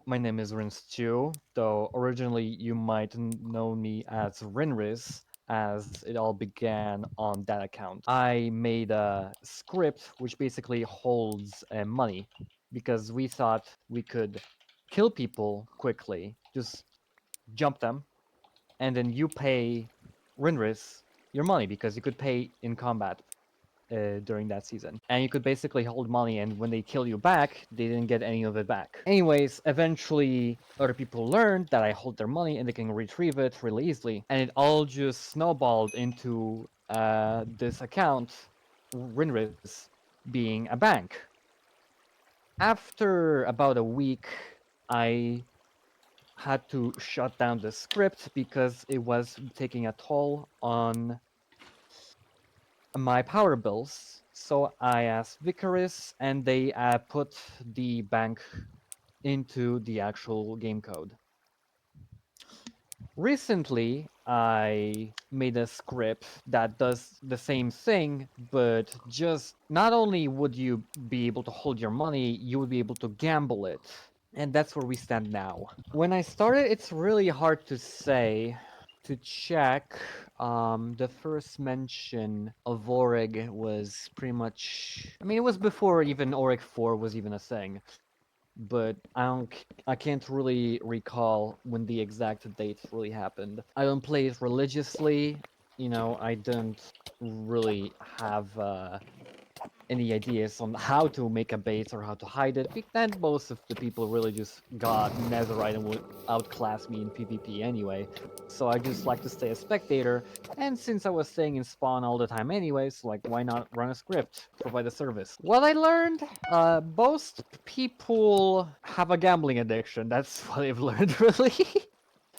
My name is Rins too, though originally you might know me as Rinris, as it all began on that account. I made a script which basically holds money because we thought we could kill people quickly, just jump them, and then you pay Rinris your money because you could pay in combat during that season. And you could basically hold money, and when they kill you back, they didn't get any of it back. Anyways, eventually, other people learned that I hold their money and they can retrieve it really easily. And it all just snowballed into this account, Rinris, being a bank. After about a week, I had to shut down the script because it was taking a toll on my power bills. So I asked Vicaris, and they put the bank into the actual game code. Recently, I made a script that does the same thing, but just not only would you be able to hold your money, you would be able to gamble it. And that's where we stand now. When I started, it's really hard to say. To check, the first mention of Oreg was pretty much. I mean, it was before even Oreg 4 was even a thing, but I can't really recall when the exact date really happened. I don't play it religiously. I don't really have any ideas on how to make a base or how to hide it. And most of the people really just got Netherite and would outclass me in PvP anyway. So I just like to stay a spectator. And since I was staying in spawn all the time anyways, like why not run a script, provide a service? What I learned, most people have a gambling addiction. That's what I've learned really.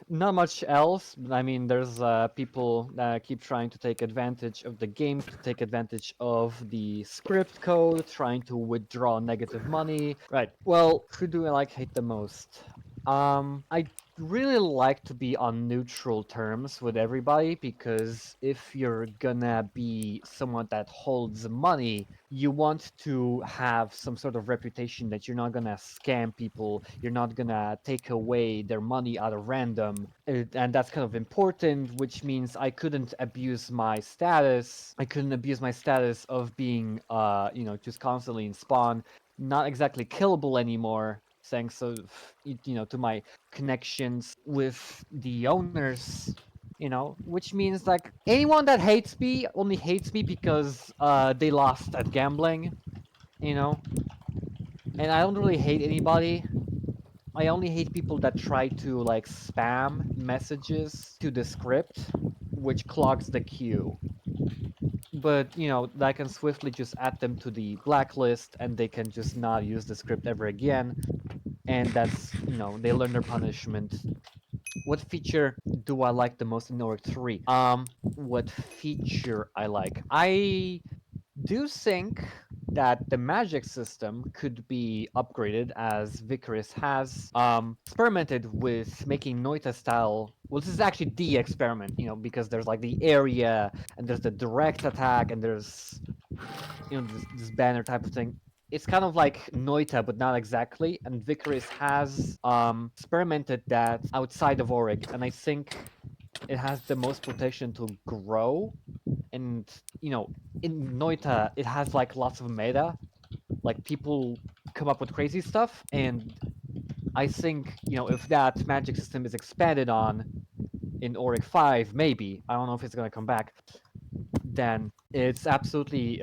Not much else. I mean, there's people that keep trying to take advantage of the game, to take advantage of the script code, trying to withdraw negative money. Right. Well, who do I hate the most? I really like to be on neutral terms with everybody because if you're gonna be someone that holds money, you want to have some sort of reputation that you're not gonna scam people, you're not gonna take away their money out of random, and that's kind of important, which means I couldn't abuse my status. I couldn't abuse my status of being, just constantly in spawn, not exactly killable anymore, thanks to my connections with the owners, which means like anyone that hates me only hates me because they lost at gambling, you know. And I don't really hate anybody. I only hate people that try to like spam messages to the script, which clogs the queue. But I can swiftly just add them to the blacklist, and they can just not use the script ever again. And that's they learn their punishment. What feature do I like the most in Org 3? What feature I like? I do think that the magic system could be upgraded, as Vicaris has experimented with making Noita style. Well, this is actually the experiment, because there's like the area, and there's the direct attack, and there's this banner type of thing. It's kind of like Noita, but not exactly. And Vicaris has experimented that outside of Orig, and I think it has the most protection to grow. And in Noita, it has like lots of meta. Like people come up with crazy stuff, and I think if that magic system is expanded on in Auric 5, maybe I don't know if it's gonna come back, then it's absolutely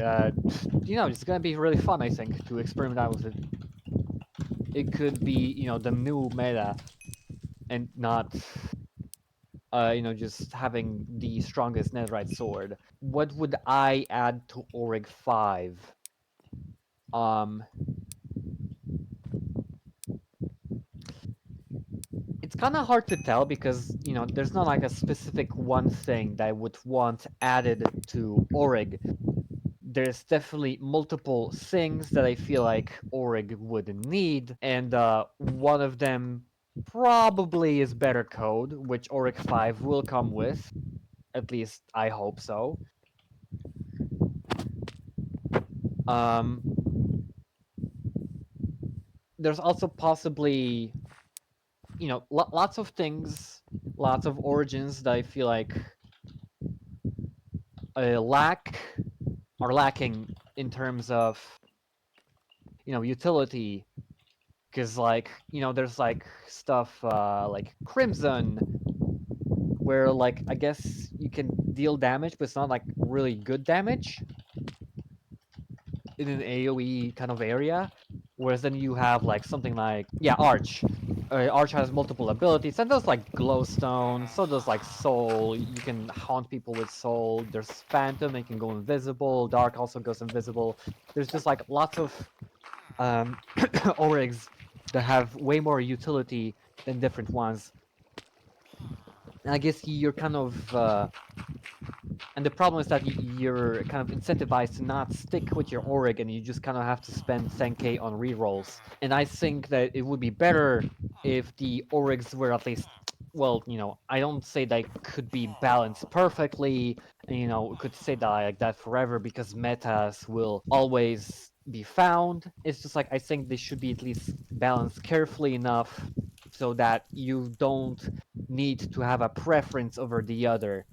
it's gonna be really fun. I think to experiment out with it. It could be the new meta, and not just having the strongest netherite sword. What would I add to Auric 5? Um, it's kind of hard to tell because there's not like a specific one thing that I would want added to Orig. There's definitely multiple things that I feel like Orig would need, and one of them probably is better code, which Orig 5 will come with. At least I hope so. Um, there's also possibly lots of things, lots of origins that I feel like are lacking in terms of utility, because there's like stuff like Crimson, where like I guess you can deal damage, but it's not like really good damage in an AoE kind of area. Whereas then you have like something like Arch. Arch has multiple abilities, and does like glowstone, so does like Soul. You can haunt people with Soul. There's Phantom, it can go invisible. Dark also goes invisible. There's just like lots of Origs that have way more utility than different ones. And I guess you're kind of and the problem is that you're kind of incentivized to not stick with your Orig, and you just kind of have to spend 10k on rerolls. And I think that it would be better if the Origs were at least, well, I don't say they could be balanced perfectly, and we could say that like that forever because metas will always be found. It's just like I think they should be at least balanced carefully enough so that you don't need to have a preference over the other.